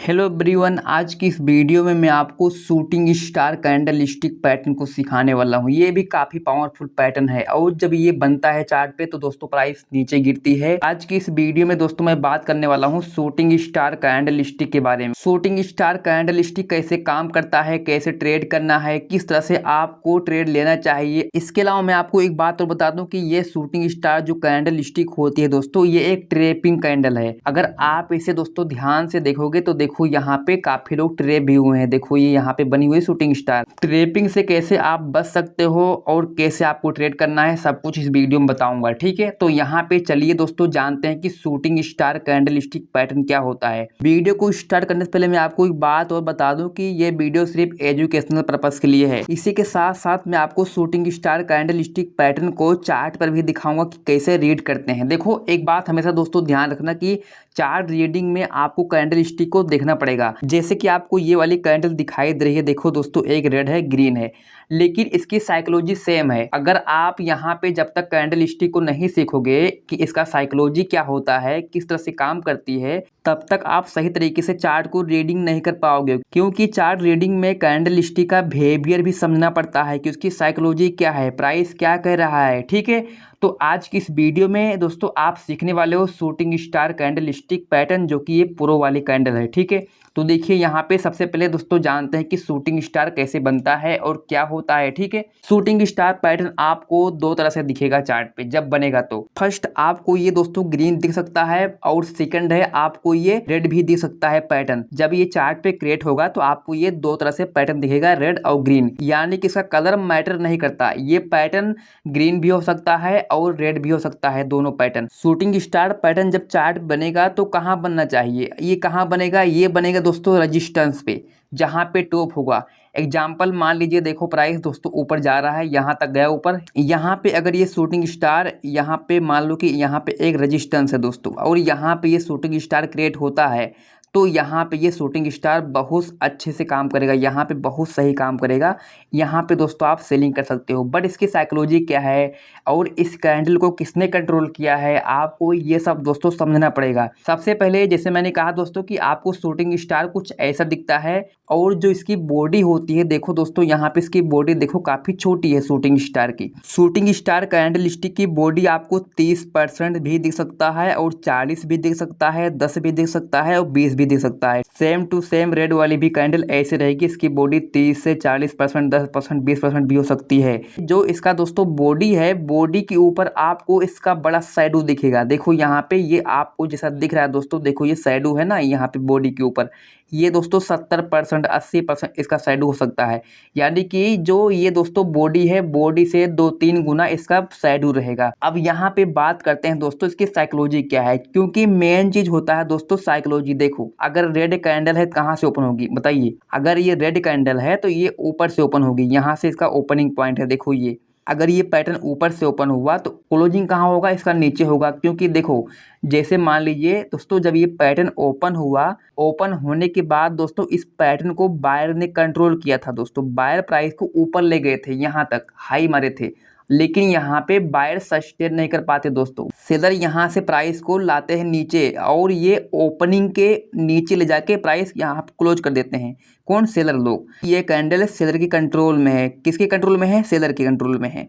Hello everyone, आज की इस वीडियो में मैं आपको shooting star candle stick pattern को सिखाने वाला हूं। ये भी काफ़ी पावरफुल पैटर्न है और जब ये बनता है चार्ट पे तो दोस्तों प्राइस नीचे गिरती है। आज की इस वीडियो में दोस्तों मैं बात करने वाला हूं शूटिंग स्टार कैंडल स्टिक के बारे में। शूटिंग स्टार कैंडल स्टिक कैसे काम करता है, कैसे ट्रेड करना है, किस तरह से आपको ट्रेड लेना चाहिए। इसके अलावा मैं आपको एक बात और बता दूं कि ये शूटिंग स्टार जो कैंडल स्टिक होती है दोस्तों, ये एक ट्रेपिंग कैंडल है। अगर आप इसे दोस्तों ध्यान से देखोगे तो देखो यहाँ पे काफी लोग ट्रेप भी हुए हैं। देखो ये यहाँ पे बनी हुई शूटिंग स्टार। ट्रेपिंग से कैसे आप बच सकते हो और कैसे आपको ट्रेड करना है, सब कुछ इस वीडियो में बताऊंगा। ठीक है, तो यहाँ पे चलिए दोस्तों जानते हैं कि shooting star candle stick pattern क्या होता है। वीडियो को स्टार्ट करने से पहले मैं आपको एक बात और बता दूं कि ये वीडियो सिर्फ एजुकेशनल पर्पज के लिए है। इसी के साथ साथ मैं आपको shooting star candle stick pattern को चार्ट पर भी दिखाऊंगा कि कैसे रीड करते हैं। देखो एक बात हमेशा दोस्तों ध्यान रखना कि चार्ट रीडिंग में आपको कैंडल स्टिक को देखना पड़ेगा। जैसे कि आपको ये वाली कैंडल दिखाई दे रही है, देखो दोस्तों एक रेड है, ग्रीन है, लेकिन इसकी साइकोलॉजी सेम है। अगर आप यहाँ पे जब तक कैंडल स्टिक को नहीं सीखोगे कि इसका साइकोलॉजी क्या होता है, किस तरह से काम करती है, तब तक आप सही तरीके से चार्ट को रीडिंग नहीं कर पाओगे। क्योंकि चार्ट रीडिंग में कैंडल स्टिक का बिहेवियर भी समझना पड़ता है कि उसकी साइकोलॉजी क्या है, प्राइस क्या कह रहा है। ठीक है, तो आज की इस वीडियो में दोस्तों आप सीखने वाले हो shooting star candle stick pattern, जो कि ये प्रो वाली कैंडल है। ठीक है, तो देखिए यहाँ पे सबसे पहले दोस्तों जानते हैं कि शूटिंग स्टार कैसे बनता है और क्या होता है। ठीक है, शूटिंग स्टार पैटर्न आपको दो तरह से दिखेगा चार्ट पे जब बनेगा। तो फर्स्ट आपको ये दोस्तों ग्रीन दिख सकता है और सेकंड है आपको ये रेड भी दिख सकता है पैटर्न। जब ये चार्ट पे क्रिएट होगा तो आपको ये दो तरह से पैटर्न दिखेगा, रेड और ग्रीन। यानी कि इसका कलर मैटर नहीं करता, ये पैटर्न ग्रीन भी हो सकता है और रेड भी हो सकता है, दोनों पैटर्न। शूटिंग स्टार पैटर्न जब चार्ट बनेगा तो कहाँ बनना चाहिए, ये कहाँ बनेगा, ये बनेगा दोस्तों रेजिस्टेंस पे, जहां पे टॉप होगा। एग्जाम्पल मान लीजिए, देखो प्राइस दोस्तों ऊपर जा रहा है, यहाँ तक गया ऊपर। यहाँ पे अगर ये शूटिंग स्टार, यहाँ पे मान लो कि यहाँ पे एक रेजिस्टेंस है दोस्तों, और यहाँ पे ये शूटिंग स्टार क्रिएट होता है, तो यहाँ पे ये शूटिंग स्टार बहुत अच्छे से काम करेगा, यहाँ पे बहुत सही काम करेगा। यहाँ पे दोस्तों आप सेलिंग कर सकते हो। बट इसकी साइकोलॉजी क्या है और इस कैंडल को किसने कंट्रोल किया है, आपको ये सब दोस्तों समझना पड़ेगा। सबसे पहले जैसे मैंने कहा दोस्तों कि आपको शूटिंग स्टार कुछ ऐसा दिखता है, और जो इसकी बॉडी होती है, देखो दोस्तों यहाँ पे इसकी बॉडी देखो काफ़ी छोटी है शूटिंग स्टार की। शूटिंग स्टार कैंडल स्टिक की बॉडी आपको 30% भी दिख सकता है और 40 भी दिख सकता है, 10 भी दिख सकता है और 20 भी दिख सकता है। सेम टू सेम रेड वाली भी कैंडल ऐसे रहेगी, इसकी बॉडी 30 से 40%, 10%, 20% भी हो सकती है। जो इसका दोस्तों बॉडी है, बॉडी के ऊपर आपको इसका बड़ा शैडो दिखेगा। देखो यहाँ पे ये आपको जैसा दिख रहा है दोस्तों, देखो ये शैडो है ना यहाँ पे बॉडी के ऊपर, ये दोस्तों 70%, 80% इसका शैडो हो सकता है। यानी कि जो ये दोस्तों बॉडी है, बॉडी से 2-3 गुना इसका शैडो रहेगा। अब यहाँ पे बात करते हैं दोस्तों इसकी साइकोलॉजी क्या है, क्योंकि मेन चीज होता है दोस्तों साइकोलॉजी। देखो अगर रेड कैंडल है कहाँ से ओपन होगी बताइए, अगर ये रेड कैंडल है तो ये ऊपर से ओपन होगी, यहाँ से इसका ओपनिंग पॉइंट है। देखो ये अगर ये पैटर्न ऊपर से ओपन हुआ तो क्लोजिंग कहाँ होगा, इसका नीचे होगा। क्योंकि देखो जैसे मान लीजिए दोस्तों, जब ये पैटर्न ओपन हुआ, ओपन होने के बाद दोस्तों इस पैटर्न को बायर ने कंट्रोल किया था दोस्तों। बायर प्राइस को ऊपर ले गए थे, यहाँ तक हाई मारे थे, लेकिन यहाँ पे बायर सस्टेन नहीं कर पाते दोस्तों। सेलर यहाँ से प्राइस को लाते हैं नीचे और ये ओपनिंग के नीचे ले जाके प्राइस यहाँ क्लोज कर देते हैं। कौन, सेलर लोग। ये कैंडल सेलर की कंट्रोल में है। किसके कंट्रोल में है, सेलर के कंट्रोल में है।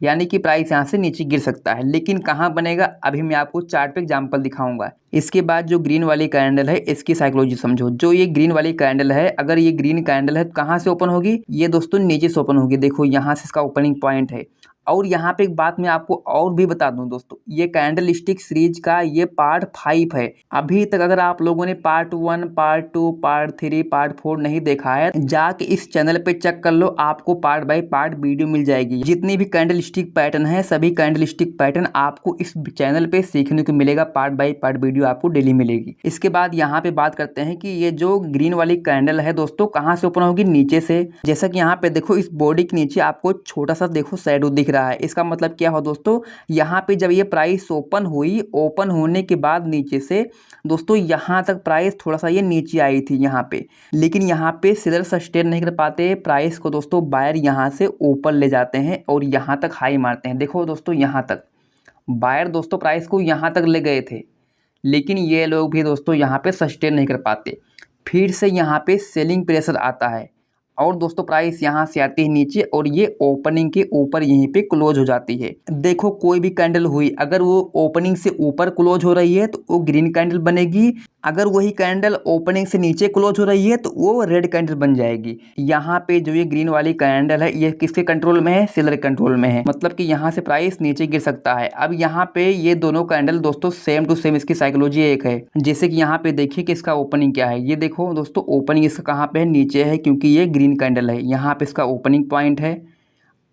यानी कि प्राइस यहाँ से नीचे गिर सकता है, लेकिन कहाँ बनेगा अभी मैं आपको चार्ट पे एग्जांपल दिखाऊंगा। इसके बाद जो ग्रीन वाली कैंडल है इसकी साइकोलॉजी समझो। जो ये ग्रीन वाली कैंडल है, अगर ये ग्रीन कैंडल है तो कहाँ से ओपन होगी, ये दोस्तों नीचे से ओपन होगी। देखो यहाँ से इसका ओपनिंग पॉइंट है। और यहाँ पे एक बात मैं आपको और भी बता दूं दोस्तों, ये कैंडल स्टिक सीरीज का ये पार्ट 5 है। अभी तक अगर आप लोगों ने पार्ट 1, पार्ट 2, पार्ट 3, पार्ट 4 नहीं देखा है, जाके इस चैनल पे चेक कर लो, आपको पार्ट बाय पार्ट वीडियो मिल जाएगी। जितनी भी कैंडल स्टिक पैटर्न है, सभी कैंडल स्टिक पैटर्न आपको इस चैनल पे सीखने को मिलेगा। पार्ट बाय पार्ट वीडियो आपको डेली मिलेगी। इसके बाद यहाँ पे बात करते हैं कि ये जो ग्रीन वाली कैंडल है दोस्तों कहाँ से ओपन होगी, नीचे से। जैसा कि यहाँ पे देखो इस बॉडी के नीचे आपको छोटा सा देखो शैडो दिख रहा है। इसका मतलब क्या हो दोस्तों, यहाँ पे जब ये प्राइस ओपन हुई, ओपन होने के बाद नीचे से दोस्तों यहाँ तक प्राइस थोड़ा सा ये नीचे आई थी यहाँ पे, लेकिन यहाँ पे सेलर सस्टेन नहीं कर पाते प्राइस को दोस्तों। बायर यहाँ से ऊपर ले जाते हैं और यहाँ तक हाई मारते हैं। देखो दोस्तों यहाँ तक बायर दोस्तों प्राइस को यहाँ तक ले गए थे, लेकिन ये लोग भी दोस्तों यहाँ पे सस्टेन नहीं कर पाते। फिर से यहाँ पे सेलिंग प्रेशर आता है और दोस्तों प्राइस यहाँ से आती है नीचे और ये ओपनिंग के ऊपर यहीं पे क्लोज हो जाती है। देखो कोई भी कैंडल हुई अगर वो ओपनिंग से ऊपर क्लोज हो रही है तो वो ग्रीन कैंडल बनेगी, अगर वही कैंडल ओपनिंग से नीचे क्लोज हो रही है तो वो रेड कैंडल बन जाएगी। यहाँ पे जो ये ग्रीन वाली कैंडल है ये किसके कंट्रोल में है, सेलर कंट्रोल में है, मतलब कि यहाँ से प्राइस नीचे गिर सकता है। अब यहाँ पे ये दोनों कैंडल दोस्तों सेम टू सेम इसकी साइकोलॉजी एक है। जैसे कि यहाँ पे देखिए कि इसका ओपनिंग क्या है, ये देखो दोस्तों ओपनिंग इसका कहाँ पे है, नीचे है, क्योंकि ये ग्रीन कैंडल है। यहाँ पे इसका ओपनिंग पॉइंट है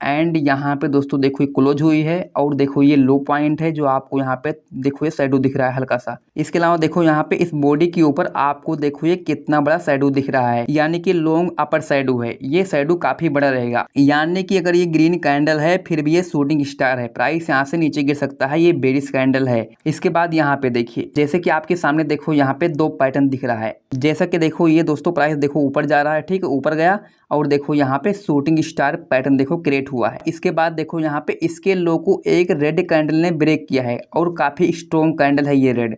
एंड यहाँ पे दोस्तों देखो ये क्लोज हुई है और देखो ये लो पॉइंट है जो आपको यहाँ पे देखो ये शैडो दिख रहा है हल्का सा। इसके अलावा देखो यहाँ पे इस बॉडी के ऊपर आपको देखो ये कितना बड़ा शैडो दिख रहा है, यानी कि लॉन्ग अपर शैडो है। ये शैडो काफी बड़ा रहेगा, यानी कि अगर ये ग्रीन कैंडल है फिर भी ये शूटिंग स्टार है, प्राइस यहाँ से नीचे गिर सकता है, ये बेरिश कैंडल है। इसके बाद यहाँ पे देखिए जैसे कि आपके सामने देखो यहाँ पे दो पैटर्न दिख रहा है, जैसा कि देखो ये दोस्तों प्राइस देखो ऊपर जा रहा है, ठीक है ऊपर गया और देखो यहाँ पे शूटिंग स्टार पैटर्न देखो क्रिएट हुआ है। इसके बाद देखो यहाँ पे इसके लो को एक रेड कैंडल ने ब्रेक किया है और काफी स्ट्रॉन्ग कैंडल है ये रेड,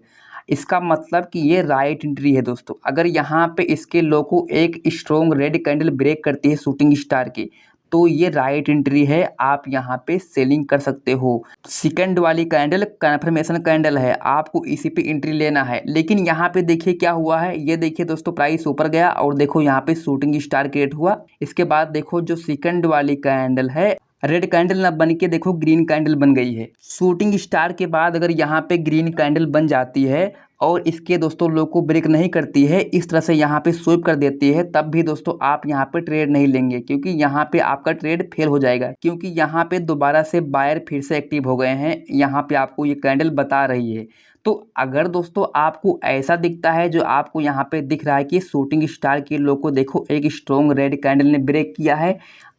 इसका मतलब कि ये राइट एंट्री है दोस्तों। अगर यहाँ पे इसके लो को एक स्ट्रॉन्ग रेड कैंडल ब्रेक करती है शूटिंग स्टार की तो ये राइट एंट्री है, आप यहाँ पे सेलिंग कर सकते हो। सेकंड वाली कैंडल कन्फर्मेशन कैंडल है, आपको इसी पे एंट्री लेना है। लेकिन यहाँ पे देखिए क्या हुआ है, ये देखिए दोस्तों प्राइस ऊपर गया और देखो यहाँ पे शूटिंग स्टार क्रिएट हुआ। इसके बाद देखो जो सेकंड वाली कैंडल है रेड कैंडल ना बन के देखो ग्रीन कैंडल बन गई है। शूटिंग स्टार के बाद अगर यहाँ पे ग्रीन कैंडल बन जाती है और इसके दोस्तों लो को ब्रेक नहीं करती है, इस तरह से यहाँ पे स्वीप कर देती है, तब भी दोस्तों आप यहाँ पे ट्रेड नहीं लेंगे, क्योंकि यहाँ पे आपका ट्रेड फेल हो जाएगा। क्योंकि यहाँ पे दोबारा से बायर फिर से एक्टिव हो गए हैं, यहाँ पे आपको ये कैंडल बता रही है। तो अगर दोस्तों आपको ऐसा दिखता है जो आपको यहाँ पे दिख रहा है कि शूटिंग स्टार के लो को देखो एक स्ट्रॉन्ग रेड कैंडल ने ब्रेक किया है,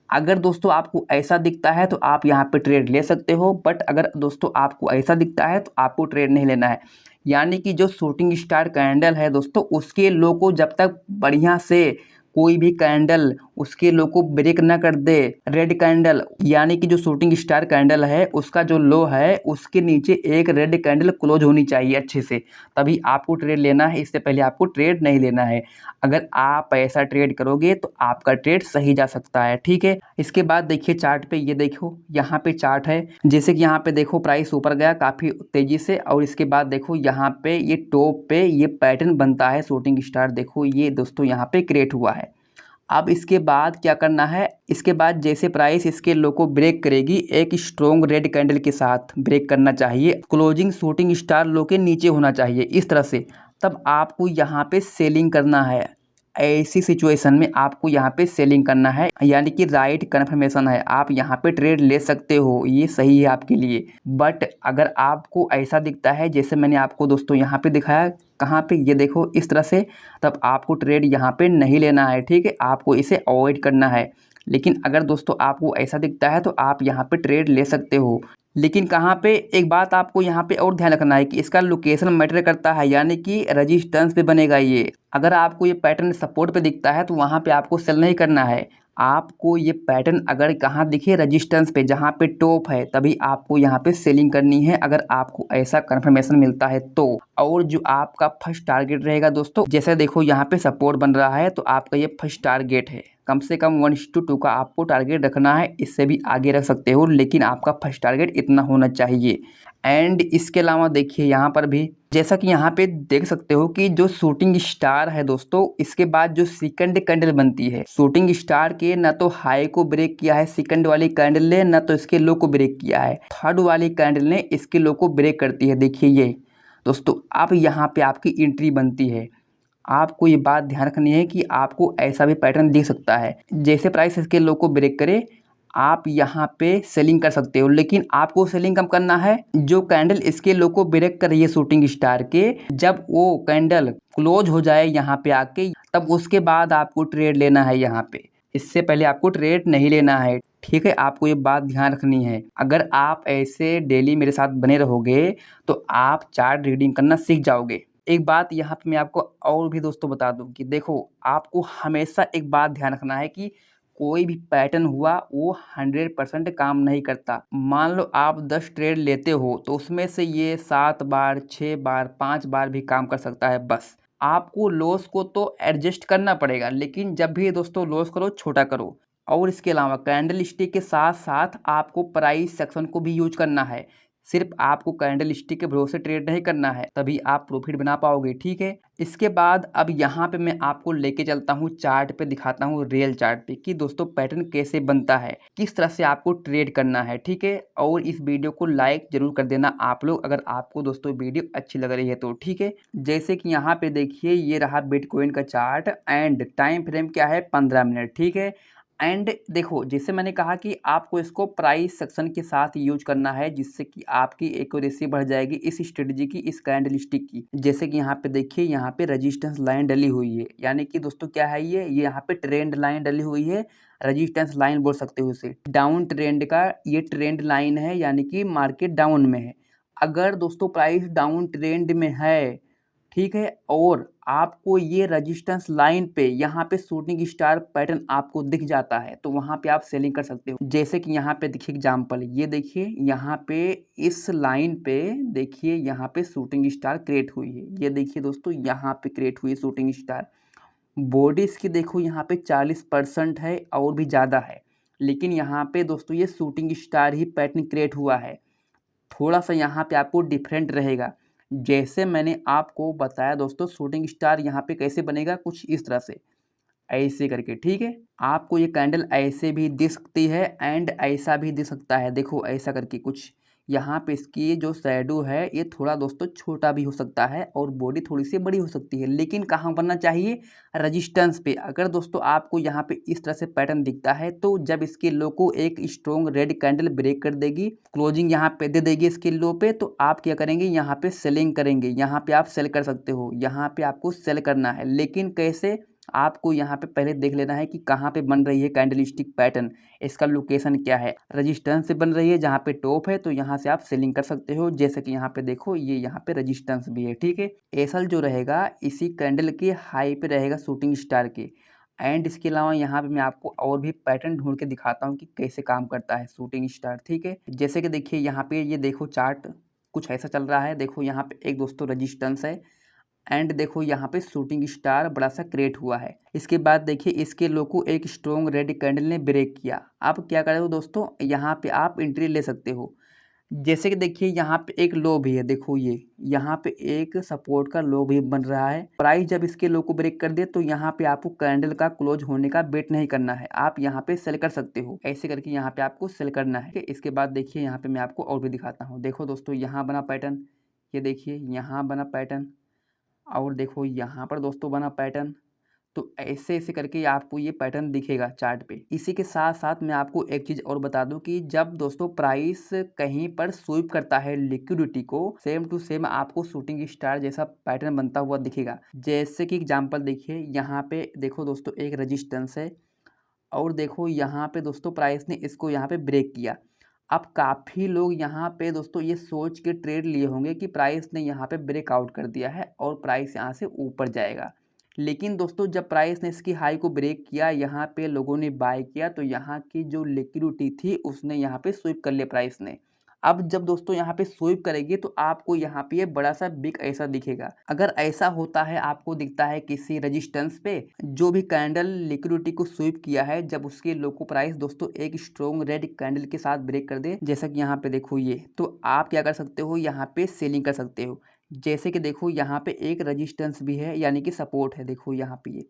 अगर दोस्तों आपको ऐसा दिखता है तो आप यहाँ पे ट्रेड ले सकते हो। बट अगर दोस्तों आपको ऐसा दिखता है तो आपको ट्रेड नहीं लेना है, यानी कि जो शूटिंग स्टार कैंडल है दोस्तों उसके लो को जब तक बढ़िया से कोई भी कैंडल उसके लो को ब्रेक ना कर दे रेड कैंडल, यानी कि जो शूटिंग स्टार कैंडल है उसका जो लो है उसके नीचे एक रेड कैंडल क्लोज होनी चाहिए अच्छे से, तभी आपको ट्रेड लेना है, इससे पहले आपको ट्रेड नहीं लेना है। अगर आप ऐसा ट्रेड करोगे तो आपका ट्रेड सही जा सकता है, ठीक है। इसके बाद देखिए चार्ट पे, ये देखो यहाँ पे चार्ट है, जैसे कि यहाँ पे देखो प्राइस ऊपर गया काफ़ी तेज़ी से और इसके बाद देखो यहाँ पे ये टॉप पे ये पैटर्न बनता है शूटिंग स्टार, देखो ये दोस्तों यहाँ पे क्रिएट हुआ है। अब इसके बाद क्या करना है, इसके बाद जैसे प्राइस इसके लो को ब्रेक करेगी एक स्ट्रॉन्ग रेड कैंडल के साथ ब्रेक करना चाहिए, क्लोजिंग शूटिंग स्टार लो के नीचे होना चाहिए इस तरह से, तब आपको यहाँ पे सेलिंग करना है। ऐसी सिचुएशन में आपको यहाँ पे सेलिंग करना है, यानी कि राइट कन्फर्मेशन है, आप यहाँ पे ट्रेड ले सकते हो, ये सही है आपके लिए। बट अगर आपको ऐसा दिखता है जैसे मैंने आपको दोस्तों यहाँ पे दिखाया, कहाँ पे, ये देखो इस तरह से, तब आपको ट्रेड यहाँ पे नहीं लेना है, ठीक है, आपको इसे अवॉइड करना है। लेकिन अगर दोस्तों आपको ऐसा दिखता है तो आप यहाँ पे ट्रेड ले सकते हो। लेकिन कहाँ पे, एक बात आपको यहाँ पे और ध्यान रखना है कि इसका लोकेशन मैटर करता है, यानी कि रेजिस्टेंस पे बनेगा ये। अगर आपको ये पैटर्न सपोर्ट पे दिखता है तो वहाँ पे आपको सेल नहीं करना है, आपको ये पैटर्न अगर कहाँ दिखे रेजिस्टेंस पे जहाँ पे टॉप है तभी आपको यहाँ पे सेलिंग करनी है, अगर आपको ऐसा कंफर्मेशन मिलता है तो। और जो आपका फर्स्ट टारगेट रहेगा दोस्तों, जैसे देखो यहाँ पे सपोर्ट बन रहा है तो आपका ये फर्स्ट टारगेट है, कम से कम 1:2 का आपको टारगेट रखना है, इससे भी आगे रख सकते हो, लेकिन आपका फर्स्ट टारगेट इतना होना चाहिए। एंड इसके अलावा देखिए यहाँ पर भी जैसा कि यहाँ पे देख सकते हो कि जो शूटिंग स्टार है दोस्तों, इसके बाद जो सेकंड कैंडल बनती है शूटिंग स्टार के, ना तो हाई को ब्रेक किया है सेकंड वाली कैंडल ने, ना तो इसके लो को ब्रेक किया है, थर्ड वाली कैंडल ने इसके लो को ब्रेक करती है। देखिए ये दोस्तों, अब यहाँ पे आपकी एंट्री बनती है। आपको ये बात ध्यान रखनी है कि आपको ऐसा भी पैटर्न दिख सकता है, जैसे प्राइस इसके लो को ब्रेक करे आप यहाँ पे सेलिंग कर सकते हो। लेकिन आपको सेलिंग कब करना है, जो कैंडल इसके लो को ब्रेक कर रही है शूटिंग स्टार के, जब वो कैंडल क्लोज हो जाए यहाँ पे आके, तब उसके बाद आपको ट्रेड लेना है यहाँ पे, इससे पहले आपको ट्रेड नहीं लेना है, ठीक है। आपको ये बात ध्यान रखनी है। अगर आप ऐसे डेली मेरे साथ बने रहोगे तो आप चार्ट रीडिंग करना सीख जाओगे। एक बात यहाँ पे मैं आपको और भी दोस्तों बता दूं कि देखो, आपको हमेशा एक बात ध्यान रखना है कि कोई भी पैटर्न हुआ वो 100% काम नहीं करता। मान लो आप 10 ट्रेड लेते हो तो उसमें से ये 7 बार 6 बार 5 बार भी काम कर सकता है, बस आपको लॉस को तो एडजस्ट करना पड़ेगा, लेकिन जब भी दोस्तों लॉस करो छोटा करो। और इसके अलावा कैंडल स्टिक के साथ साथ आपको प्राइस सेक्शन को भी यूज करना है। सिर्फ आपको कैंडल स्टिक के भरोसे ट्रेड नहीं करना है, तभी आप प्रॉफिट बना पाओगे, ठीक है। इसके बाद अब यहाँ पे मैं आपको लेके चलता हूँ चार्ट पे, दिखाता हूँ रियल चार्ट पे कि दोस्तों पैटर्न कैसे बनता है, किस तरह से आपको ट्रेड करना है, ठीक है। और इस वीडियो को लाइक जरूर कर देना आप लोग, अगर आपको दोस्तों वीडियो अच्छी लग रही है तो, ठीक है। जैसे कि यहाँ पे देखिए ये रहा बिटकॉइन का चार्ट एंड टाइम फ्रेम क्या है 15 मिनट, ठीक है। एंड देखो जैसे मैंने कहा कि आपको इसको प्राइस सेक्शन के साथ यूज करना है, जिससे कि आपकी एक्यूरेसी बढ़ जाएगी इस स्ट्रेटजी की, इस कैंडल स्टिक की। जैसे कि यहाँ पे देखिए यहाँ पे रेजिस्टेंस लाइन डली हुई है, यानी कि दोस्तों क्या है ये यहाँ पे ट्रेंड लाइन डली हुई है, रेजिस्टेंस लाइन बोल सकते हो इसे। डाउन ट्रेंड का ये ट्रेंड लाइन है, यानी कि मार्केट डाउन में है। अगर दोस्तों प्राइस डाउन ट्रेंड में है, ठीक है, और आपको ये रेजिस्टेंस लाइन पे यहाँ पे शूटिंग स्टार पैटर्न आपको दिख जाता है, तो वहाँ पे आप सेलिंग कर सकते हो। जैसे कि यहाँ पे देखिए एग्जांपल, ये देखिए यहाँ पे इस लाइन पे देखिए यहाँ पे शूटिंग स्टार क्रिएट हुई है। ये देखिए दोस्तों यहाँ पे क्रिएट हुई है शूटिंग स्टार। बॉडी इसकी देखो यहाँ पे 40% है और भी ज़्यादा है, लेकिन यहाँ पे दोस्तों ये शूटिंग स्टार ही पैटर्न क्रिएट हुआ है। थोड़ा सा यहाँ पे आपको डिफरेंट रहेगा। जैसे मैंने आपको बताया दोस्तों शूटिंग स्टार यहाँ पे कैसे बनेगा, कुछ इस तरह से ऐसे करके, ठीक है। आपको ये कैंडल ऐसे भी दिख सकती है एंड ऐसा भी दिख सकता है, देखो ऐसा करके कुछ। यहाँ पे इसकी जो शैडो है ये थोड़ा दोस्तों छोटा भी हो सकता है और बॉडी थोड़ी सी बड़ी हो सकती है, लेकिन कहाँ बनना चाहिए, रजिस्टेंस पे। अगर दोस्तों आपको यहाँ पे इस तरह से पैटर्न दिखता है, तो जब इसके लो को एक स्ट्रॉन्ग रेड कैंडल ब्रेक कर देगी, क्लोजिंग यहाँ पे दे देगी इसके लो पे, तो आप क्या करेंगे, यहाँ पे सेलिंग करेंगे। यहाँ पे आप सेल कर सकते हो, यहाँ पे आपको सेल करना है, लेकिन कैसे, आपको यहाँ पे पहले देख लेना है कि कहाँ पे बन रही है कैंडलस्टिक पैटर्न, इसका लोकेशन क्या है। रेजिस्टेंस से बन रही है जहाँ पे टॉप है, तो यहाँ से आप सेलिंग कर सकते हो। जैसे कि यहाँ पे देखो ये यहाँ पे रेजिस्टेंस भी है, ठीक है। एसल जो रहेगा इसी कैंडल के हाई पे रहेगा शूटिंग स्टार के। एंड इसके अलावा यहाँ पे मैं आपको और भी पैटर्न ढूंढ के दिखाता हूँ कि कैसे काम करता है शूटिंग स्टार, ठीक है। जैसे कि देखिए यहाँ पे ये देखो चार्ट कुछ ऐसा चल रहा है। देखो यहाँ पे एक दोस्तों रेजिस्टेंस है एंड देखो यहाँ पे शूटिंग स्टार बड़ा सा क्रिएट हुआ है। इसके बाद देखिए इसके लो को एक स्ट्रॉन्ग रेड कैंडल ने ब्रेक किया। अब क्या करें दोस्तों, यहाँ पे आप एंट्री ले सकते हो। जैसे कि देखिए यहाँ पे एक लो भी है, देखो ये यहाँ पे एक सपोर्ट का लो भी बन रहा है। प्राइस जब इसके लो को ब्रेक कर दे, तो यहाँ पे आपको कैंडल का क्लोज होने का वेट नहीं करना है, आप यहाँ पे सेल कर सकते हो। ऐसे करके यहाँ पे आपको सेल करना है। इसके बाद देखिए यहाँ पे मैं आपको और भी दिखाता हूँ। देखो दोस्तों यहाँ बना पैटर्न, ये देखिए यहाँ बना पैटर्न, और देखो यहाँ पर दोस्तों बना पैटर्न। तो ऐसे ऐसे करके आपको ये पैटर्न दिखेगा चार्ट पे। इसी के साथ साथ मैं आपको एक चीज़ और बता दूं कि जब दोस्तों प्राइस कहीं पर स्वीप करता है लिक्विडिटी को, सेम टू सेम आपको शूटिंग स्टार जैसा पैटर्न बनता हुआ दिखेगा। जैसे कि एग्जांपल देखिए यहाँ पे देखो दोस्तों एक रेजिस्टेंस है, और देखो यहाँ पे दोस्तों प्राइस ने इसको यहाँ पे ब्रेक किया। अब काफ़ी लोग यहाँ पे दोस्तों ये सोच के ट्रेड लिए होंगे कि प्राइस ने यहाँ पे ब्रेकआउट कर दिया है और प्राइस यहाँ से ऊपर जाएगा। लेकिन दोस्तों जब प्राइस ने इसकी हाई को ब्रेक किया, यहाँ पे लोगों ने बाय किया, तो यहाँ की जो लिक्विडिटी थी उसने यहाँ पे स्वीप कर लिया प्राइस ने। अब जब दोस्तों यहाँ पे स्वीप करेगी, तो आपको यहाँ पे ये बड़ा सा बिग ऐसा दिखेगा। अगर ऐसा होता है, आपको दिखता है किसी रेजिस्टेंस पे जो भी कैंडल लिक्विडिटी को स्वीप किया है, जब उसके लो को प्राइस दोस्तों एक स्ट्रॉन्ग रेड कैंडल के साथ ब्रेक कर दे, जैसा कि यहाँ पे देखो ये, तो आप क्या कर सकते हो, यहाँ पे सेलिंग कर सकते हो। जैसे कि देखो यहाँ पे एक रेजिस्टेंस भी है, यानी कि सपोर्ट है, देखो यहाँ पे ये।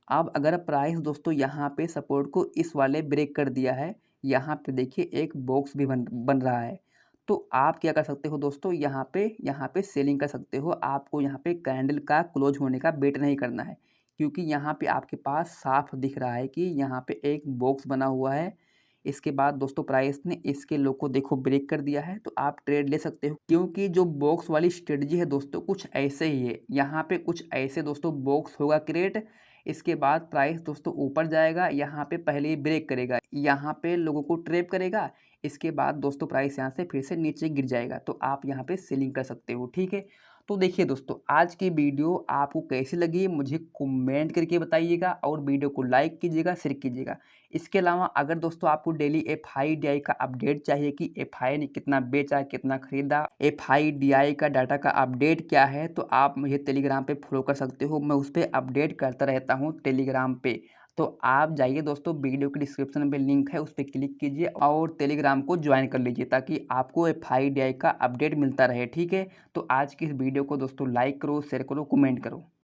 अब अगर प्राइस दोस्तों यहाँ पे सपोर्ट को इस वाले ब्रेक कर दिया है, यहाँ पे देखिए एक बॉक्स भी बन रहा है, तो आप क्या कर सकते हो दोस्तों, यहाँ पे सेलिंग कर सकते हो। आपको यहाँ पे कैंडल का क्लोज होने का वेट नहीं करना है, क्योंकि यहाँ पे आपके पास साफ दिख रहा है कि यहाँ पे एक बॉक्स बना हुआ है। इसके बाद दोस्तों प्राइस ने इसके लो को देखो ब्रेक कर दिया है, तो आप ट्रेड ले सकते हो। क्योंकि जो बॉक्स वाली स्ट्रेटजी है दोस्तों कुछ ऐसे ही है। यहाँ पे कुछ ऐसे दोस्तों बॉक्स होगा क्रिएट, इसके बाद प्राइस दोस्तों ऊपर जाएगा, यहाँ पे पहले ही ब्रेक करेगा, यहाँ पे लोगों को ट्रैप करेगा, इसके बाद दोस्तों प्राइस यहाँ से फिर से नीचे गिर जाएगा, तो आप यहाँ पे सेलिंग कर सकते हो, ठीक है। तो देखिए दोस्तों, आज की वीडियो आपको कैसी लगी मुझे कमेंट करके बताइएगा और वीडियो को लाइक कीजिएगा, शेयर कीजिएगा। इसके अलावा अगर दोस्तों आपको डेली एफआईडीआई का अपडेट चाहिए कि एफआई ने कितना बेचा, कितना खरीदा, एफआईडीआई का डाटा का अपडेट क्या है, तो आप मुझे टेलीग्राम पे फॉलो कर सकते हो। मैं उस पर अपडेट करता रहता हूँ टेलीग्राम पे। तो आप जाइए दोस्तों, वीडियो के डिस्क्रिप्शन में लिंक है, उस पर क्लिक कीजिए और टेलीग्राम को ज्वाइन कर लीजिए ताकि आपको एफआईडीआई का अपडेट मिलता रहे। ठीक है, तो आज की इस वीडियो को दोस्तों लाइक करो, शेयर करो, कमेंट करो।